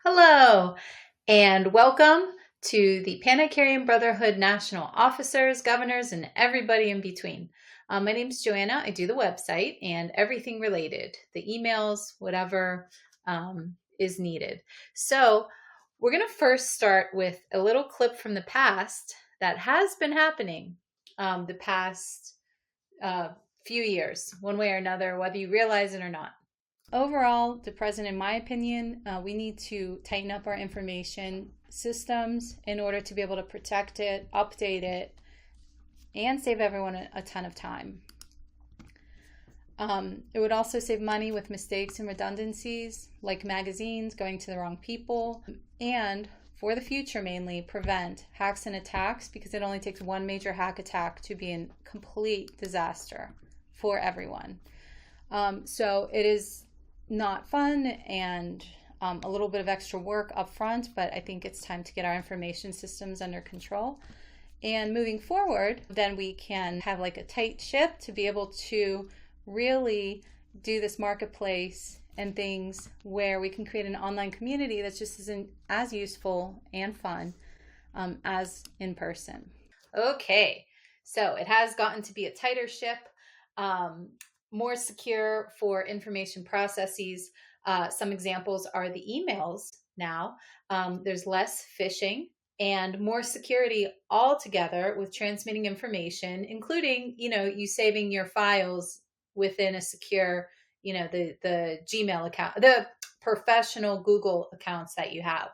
Hello, and welcome to the Pan-Icarian Brotherhood National Officers, Governors, and everybody in between. My name is Joanna. I do the website and everything related, the emails, whatever is needed. So we're going to first start with a little clip from the past that has been happening the past few years, one way or another, whether you realize it or not. Overall, the president, in my opinion, we need to tighten up our information systems in order to be able to protect it, update it, and save everyone a ton of time. It would also save money with mistakes and redundancies, like magazines going to the wrong people, and for the future mainly, prevent hacks and attacks, because it only takes one major hack attack to be a complete disaster for everyone. So it is not fun and a little bit of extra work up front, but I think it's time to get our information systems under control. And moving forward, then we can have like a tight ship to be able to really do this marketplace and things where we can create an online community that's just as useful and fun as in person. Okay, so it has gotten to be a tighter ship. More secure for information processes. Some examples are the emails now. There's less phishing and more security altogether with transmitting information, including, you saving your files within a secure, the Gmail account, the professional Google accounts that you have.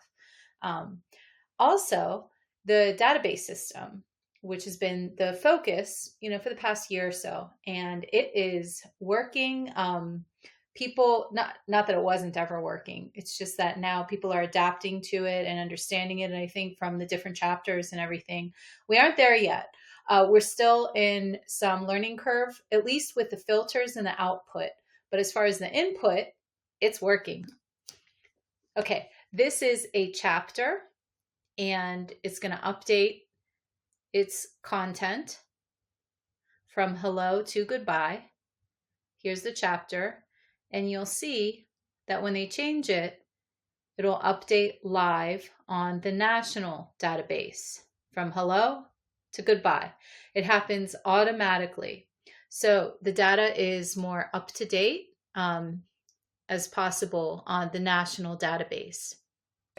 Also, the database system, which has been the focus, for the past year or so. And it is working. People, not that it wasn't ever working. It's just that now people are adapting to it and understanding it. And I think from the different chapters and everything, we aren't there yet. We're still in some learning curve, at least with the filters and the output. But as far as the input, it's working. Okay, this is a chapter and it's going to update its content from hello to goodbye. Here's the chapter, and you'll see that when they change it, it'll update live on the national database from hello to goodbye. It happens automatically. So the data is more up to date as possible on the national database.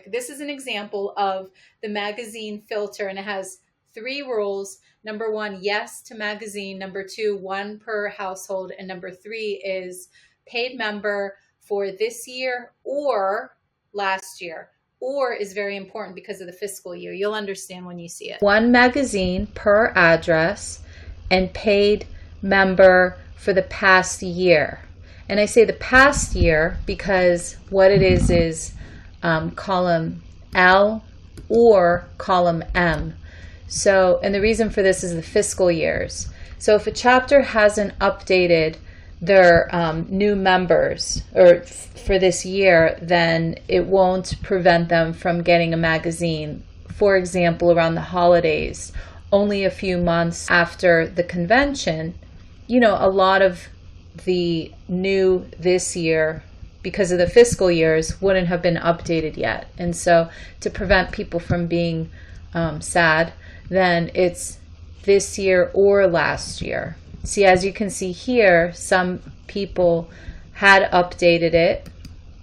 This is an example of the magazine filter, and it has 3 rules. Number 1, yes to magazine. Number 2, 1 per household. And number 3 is paid member for this year or last year. Or is very important because of the fiscal year. You'll understand when you see it. 1 magazine per address and paid member for the past year. And I say the past year because what it is column L or column M. So, and the reason for this is the fiscal years. So if a chapter hasn't updated their new members or for this year, then it won't prevent them from getting a magazine. For example, around the holidays, only a few months after the convention, a lot of the new this year, because of the fiscal years, wouldn't have been updated yet. And so to prevent people from being sad, then it's this year or last year. See, as you can see here, some people had updated it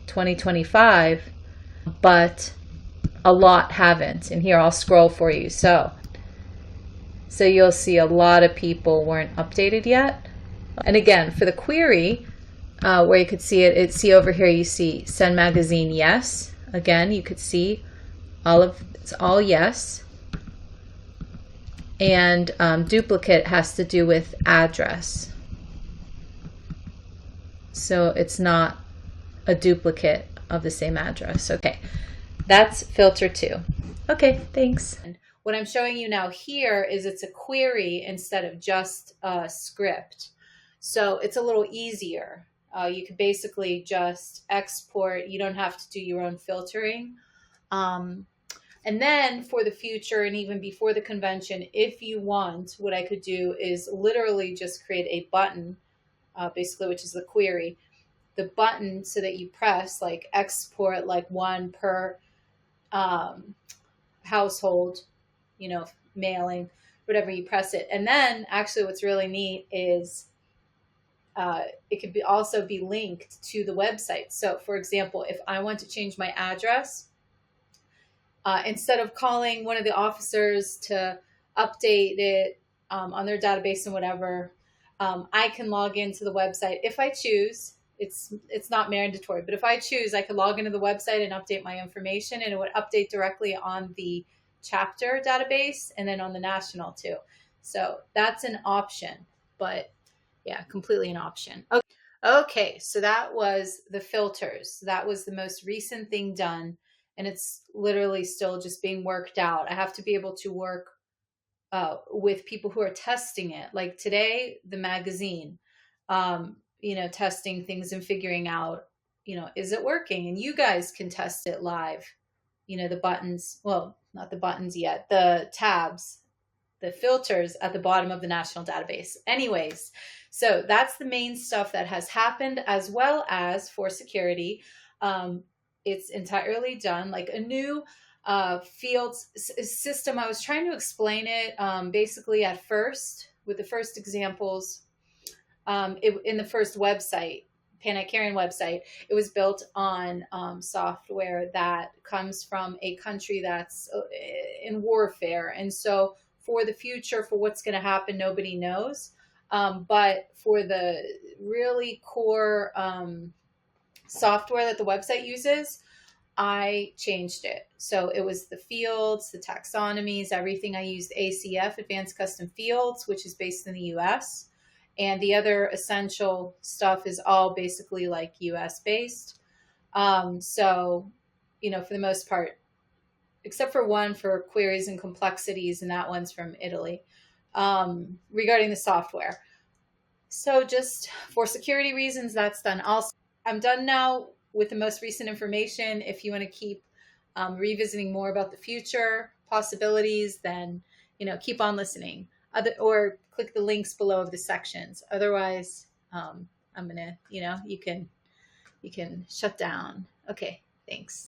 2025, but a lot haven't. And here I'll scroll for you. So you'll see a lot of people weren't updated yet. And again, for the query, where you could see it, see over here, you see send magazine yes. Again, you could see it's all yes. And duplicate has to do with address. So it's not a duplicate of the same address. Okay, that's filter 2. Okay, thanks. And what I'm showing you now here is it's a query instead of just a script. So it's a little easier. You could basically just export. You don't have to do your own filtering. And then for the future and even before the convention, if you want, what I could do is literally just create a button, basically, which is the query. the button so that you press like export like one per household, mailing, whatever, you press it. And then actually what's really neat is it could also be linked to the website. So for example, if I want to change my address, instead of calling one of the officers to update it on their database and whatever, I can log into the website if I choose. It's not mandatory, but if I choose, I could log into the website and update my information, and it would update directly on the chapter database and then on the national too. So that's an option, but yeah, completely an option. Okay, so that was the filters. That was the most recent thing done, and it's literally still just being worked out. I have to be able to work with people who are testing it. Like today, the magazine, testing things and figuring out, is it working? And you guys can test it live. The buttons, well, not the buttons yet, the tabs, the filters at the bottom of the national database. Anyways, so that's the main stuff that has happened, as well as for security. It's entirely done, like a new fields system. I was trying to explain it basically at first with the first examples. In the first website, Pan-Icarian website, it was built on software that comes from a country that's in warfare. And so for the future, for what's going to happen, nobody knows. But for the really core software that the website uses, I changed it. So it was the fields, the taxonomies, everything. I used ACF, Advanced Custom Fields, which is based in the US. And the other essential stuff is all basically like US based. So, for the most part, except for one for queries and complexities, and that one's from Italy, regarding the software. So just for security reasons, that's done. Also, I'm done now with the most recent information. If you want to keep revisiting more about the future possibilities, then, keep on listening. Or click the links below of the sections. Otherwise, I'm going to, you can shut down. Okay, thanks.